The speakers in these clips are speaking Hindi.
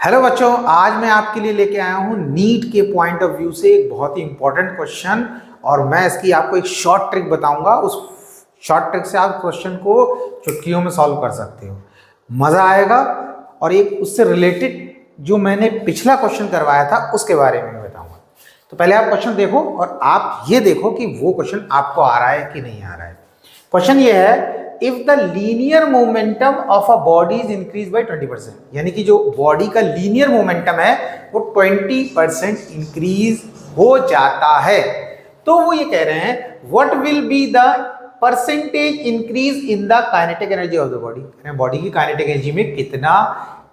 हेलो बच्चों, आज मैं आपके लिए लेके आया हूँ नीट के पॉइंट ऑफ व्यू से एक बहुत ही इंपॉर्टेंट क्वेश्चन। और मैं इसकी आपको एक शॉर्ट ट्रिक बताऊंगा। उस शॉर्ट ट्रिक से आप क्वेश्चन को चुटकियों में सॉल्व कर सकते हो, मज़ा आएगा। और एक उससे रिलेटेड जो मैंने पिछला क्वेश्चन करवाया था उसके बारे में बताऊंगा। तो पहले आप क्वेश्चन देखो और आप ये देखो कि वो क्वेश्चन आपको आ रहा है कि नहीं आ रहा है। क्वेश्चन ये है, if the linear momentum of a body is increase by 20%, यानी कि जो बॉडी का लीनियर मोमेंटम है वो 20% इंक्रीज हो जाता है, तो वो ये कह रहे हैं what will be the percentage increase in the kinetic energy of the body. Body की काइनेटिक एनर्जी में कितना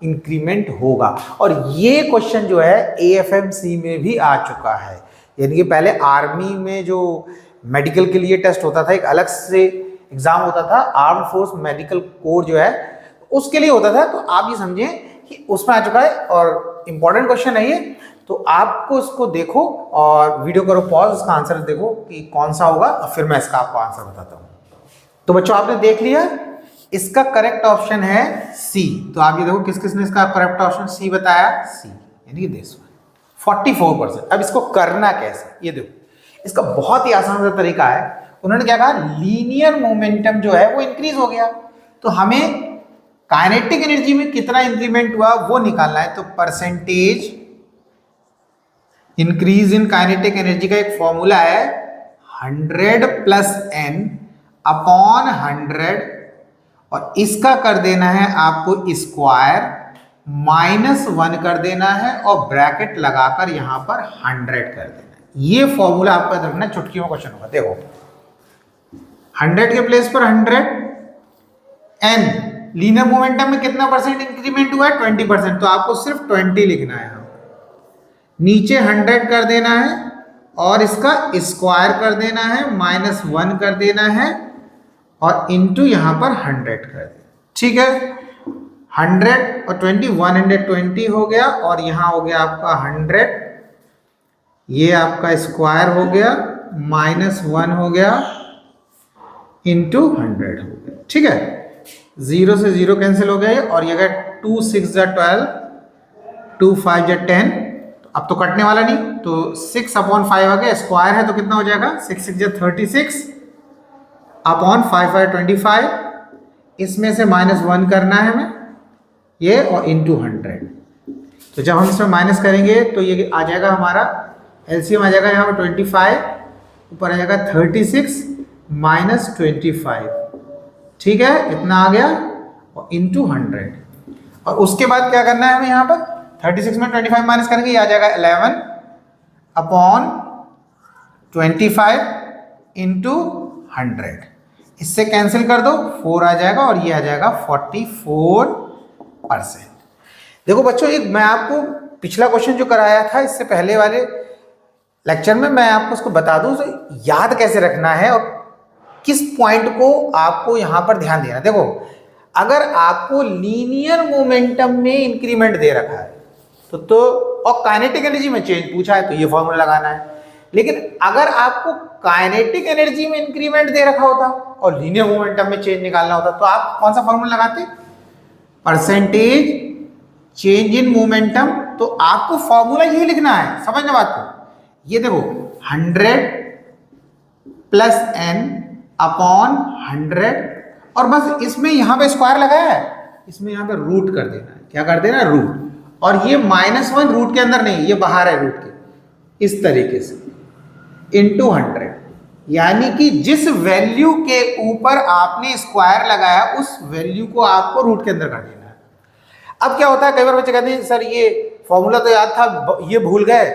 इंक्रीमेंट होगा। और ये क्वेश्चन जो है AFMC में भी आ चुका है। यानी कि पहले आर्मी में जो मेडिकल के लिए टेस्ट होता था, एक अलग से एग्जाम होता था, आर्म फोर्स मेडिकल कोर जो है उसके लिए होता था। तो आप ये समझें कि उसमें आ चुका है और इंपॉर्टेंट क्वेश्चन है ये। तो आपको इसको देखो और वीडियो करो पॉज, इसका आंसर देखो कि कौन सा होगा और फिर मैं इसका आपको आंसर बताता हूँ। तो बच्चों आपने देख लिया, इसका करेक्ट ऑप्शन है सी। तो आप ये देखो किस किसने इसका करेक्ट ऑप्शन सी बताया, सी, यानी कि दिस 44%। अब इसको करना कैसे, ये देखो इसका बहुत ही आसान सा तरीका है। उन्होंने क्या कहा, लीनियर मोमेंटम जो है वो इंक्रीज हो गया, तो हमें काइनेटिक एनर्जी में कितना इंक्रीमेंट हुआ वो निकालना है। तो percentage increase in kinetic energy का एक फॉर्मूला है 100 प्लस n अपॉन 100, और इसका कर देना है आपको स्क्वायर, -1 कर देना है और ब्रैकेट लगाकर यहां पर 100 कर देना है। ये फॉर्मूला आपका रखना, चुटकियों क्वेश्चन होगा। देखो 100 के प्लेस पर 100, n लीनियर मोमेंटम में कितना परसेंट इंक्रीमेंट हुआ है, 20%। तो आपको सिर्फ 20 लिखना है, नीचे 100 कर देना है और इसका स्क्वायर कर देना है, -1 कर देना है और इनटू यहां पर 100 कर देना। ठीक है, 100 और 20 120 हो गया, और यहां हो गया आपका 100, ये आपका स्क्वायर हो गया, -1 हो गया, इंटू 100 हो गया। ठीक है, 0 से 0 कैंसिल हो गया, और ये गया 2 6 जा 12, 2 5 जा 10। अब तो कटने वाला नहीं, तो 6 अपॉन 5 आ गया, स्क्वायर है तो कितना हो जाएगा, 6 6 जा 36 अपॉन 5 5 25, इसमें से -1 करना है हमें ये, और इंटू 100। तो जब हम इसमें माइनस करेंगे तो ये आ जाएगा हमारा एलसीएम आ जाएगा यहाँ पर 25, ऊपर आ जाएगा 36 -25। ठीक है, इतना आ गया, और इंटू 100। और उसके बाद क्या करना है हमें, यहाँ पर 36 में 25 माइनस करेंगे, ये आ जाएगा 11 अपॉन 25 इंटू 100। इससे कैंसिल कर दो, 4 आ जाएगा, और ये आ जाएगा 44%। देखो बच्चों, एक मैं आपको पिछला क्वेश्चन जो कराया था इससे पहले वाले लेक्चर में, मैं आपको उसको बता दूं तो याद कैसे रखना है और किस पॉइंट को आपको यहां पर ध्यान देना। देखो, अगर आपको लीनियर मोमेंटम में इंक्रीमेंट दे रखा है तो और काइनेटिक एनर्जी में चेंज पूछा है तो ये फॉर्मूला लगाना है। लेकिन अगर आपको काइनेटिक एनर्जी में इंक्रीमेंट दे रखा होता और लीनियर मोमेंटम में चेंज निकालना होता तो आप कौन सा फॉर्मूला लगाते, परसेंटेज चेंज इन मोमेंटम। तो आपको फॉर्मूला यही लिखना है, समझना बात को। ये देखो 100 प्लस n अपॉन 100, और बस इसमें यहां पे स्क्वायर लगाया है, इसमें यहां पे रूट कर देना है। क्या कर देना है, रूट। और ये -1 रूट के अंदर नहीं, ये बाहर है रूट के, इस तरीके से इंटू 100। यानी कि जिस वैल्यू के ऊपर आपने स्क्वायर लगाया उस वैल्यू को आपको रूट के अंदर कर देना है। अब क्या होता है, कई बार बच्चे कहते हैं सर ये फॉर्मूला तो याद था, ये भूल गए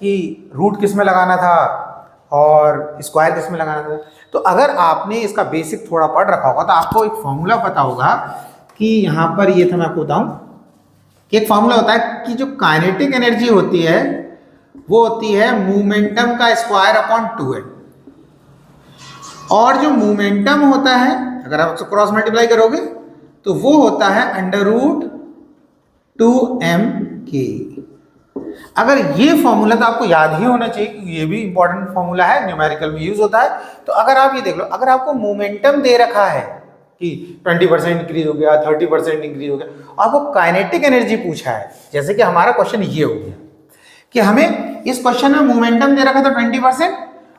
कि रूट किस में लगाना था और स्क्वायर किस में लगाना था। तो अगर आपने इसका बेसिक थोड़ा पढ़ रखा होगा तो आपको एक फॉर्मूला पता होगा कि यहाँ पर ये था, मैं आपको बताऊं कि एक फॉर्मूला होता है कि जो काइनेटिक एनर्जी होती है वो होती है मोमेंटम का स्क्वायर अपॉन 2n, और जो मोमेंटम होता है अगर आप उसको क्रॉस मल्टीप्लाई करोगे तो वो होता है √2m_k। अगर ये फॉर्मूला तो आपको याद ही होना चाहिए कि ये भी इंपॉर्टेंट फॉर्मूला है, न्यूमेरिकल में यूज होता है। तो अगर आप ये देख लो, अगर आपको मोमेंटम दे रखा है कि 20% इंक्रीज हो गया, 30% इंक्रीज हो गया। आपको काइनेटिक एनर्जी पूछा है, जैसे कि हमारा क्वेश्चन ये हो गया कि हमें इस क्वेश्चन में मोमेंटम दे रखा था 20%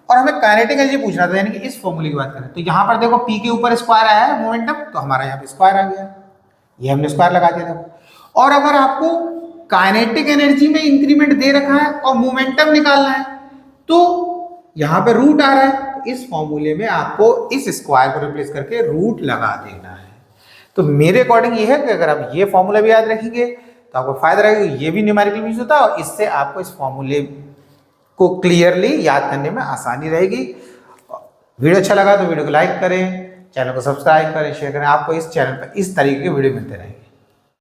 और हमें काइनेटिक एनर्जी पूछना था, यानी कि इस फॉर्मूले की बात करें तो यहाँ पर देखो P के ऊपर स्क्वायर आया है मोमेंटम, तो हमारा यहाँ पे स्क्वायर आ गया, ये हमने स्क्वायर लगा दिया था। और अगर आपको काइनेटिक एनर्जी में इंक्रीमेंट दे रखा है और मोमेंटम निकालना है तो यहाँ पे रूट आ रहा है, तो इस फॉर्मूले में आपको इस स्क्वायर को रिप्लेस करके रूट लगा देना है। तो मेरे अकॉर्डिंग ये है कि अगर आप ये फॉर्मूला भी याद रखेंगे तो आपको फायदा रहेगा, ये भी न्यूमेरिकल यूज होता है और इससे आपको इस फॉर्मूले को क्लियरली याद करने में आसानी रहेगी। वीडियो अच्छा लगा तो वीडियो को लाइक करें, चैनल को सब्सक्राइब करें, शेयर करें। आपको इस चैनल पर इस तरीके के वीडियो मिलते रहेंगे।